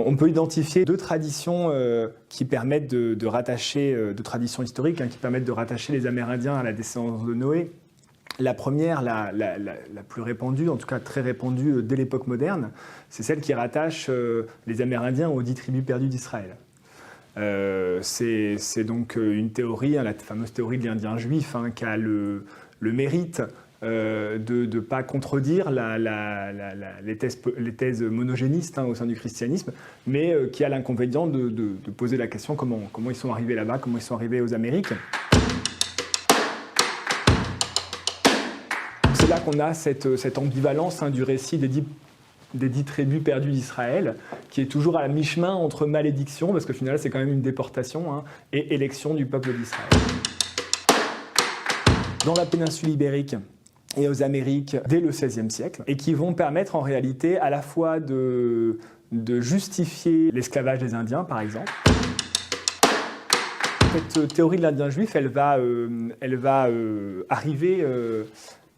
On peut identifier deux traditions qui permettent de rattacher, deux traditions historiques, qui permettent de rattacher les Amérindiens à la descendance de Noé. La première, la plus répandue, en tout cas très répandue dès l'époque moderne, c'est celle qui rattache les Amérindiens aux 10 tribus perdues d'Israël. C'est donc une théorie, la fameuse théorie de l'Indien juif, qui a le mérite de ne pas contredire les thèses monogénistes au sein du christianisme, mais qui a l'inconvénient de poser la question comment ils sont arrivés là-bas, comment ils sont arrivés aux Amériques. C'est là qu'on a cette ambivalence du récit des 10 tribus perdues d'Israël, qui est toujours à la mi-chemin entre malédiction, parce qu'au final c'est quand même une déportation, et élection du peuple d'Israël. Dans la péninsule ibérique et aux Amériques dès le XVIe siècle, et qui vont permettre en réalité à la fois de justifier l'esclavage des Indiens, par exemple. Cette théorie de l'Indien juif, elle va arriver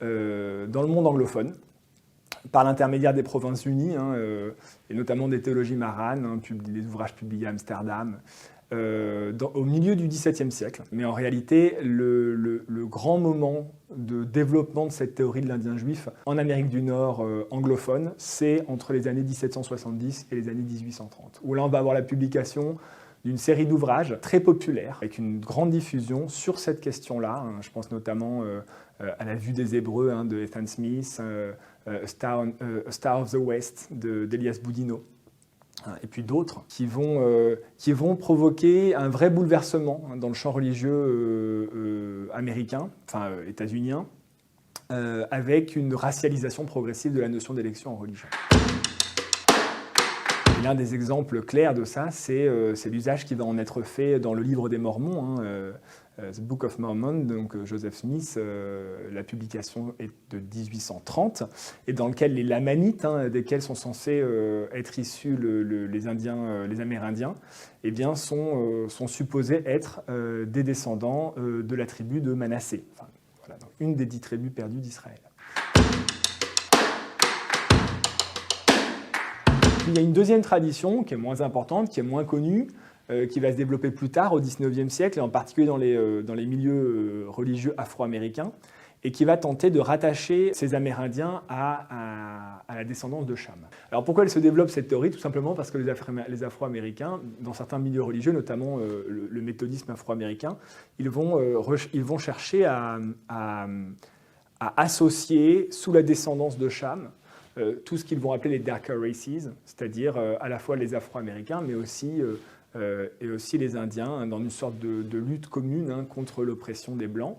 dans le monde anglophone, par l'intermédiaire des Provinces-Unies, et notamment des théologies maranes, des ouvrages publiés à Amsterdam, au milieu du XVIIe siècle. Mais en réalité, le grand moment de développement de cette théorie de l'Indien juif en Amérique du Nord anglophone, c'est entre les années 1770 et les années 1830, où là on va avoir la publication d'une série d'ouvrages très populaires, avec une grande diffusion sur cette question-là. Je pense notamment à La Vue des Hébreux de Ethan Smith, A Star of the West d'Elias Boudinot, et puis d'autres qui vont provoquer un vrai bouleversement dans le champ religieux américain, enfin états-unien, avec une racialisation progressive de la notion d'élection en religion. L'un des exemples clairs de ça, c'est l'usage qui va en être fait dans le livre des Mormons, The Book of Mormon, donc Joseph Smith, la publication est de 1830, et dans lequel les Lamanites, desquels sont censés être issus les Amérindiens, eh bien, sont supposés être des descendants de la tribu de Manassé, enfin, voilà, donc une des 10 tribus perdues d'Israël. Il y a une deuxième tradition qui est moins importante, qui est moins connue, qui va se développer plus tard au XIXe siècle, et en particulier dans les milieux religieux afro-américains, et qui va tenter de rattacher ces Amérindiens à la descendance de Cham. Alors pourquoi elle se développe cette théorie? Tout simplement parce que les Afro-Américains, dans certains milieux religieux, notamment le méthodisme afro-américain, ils vont chercher à associer sous la descendance de Cham tout ce qu'ils vont appeler les darker races, c'est-à-dire à la fois les Afro-Américains, mais aussi les Indiens, dans une sorte de lutte commune contre l'oppression des Blancs.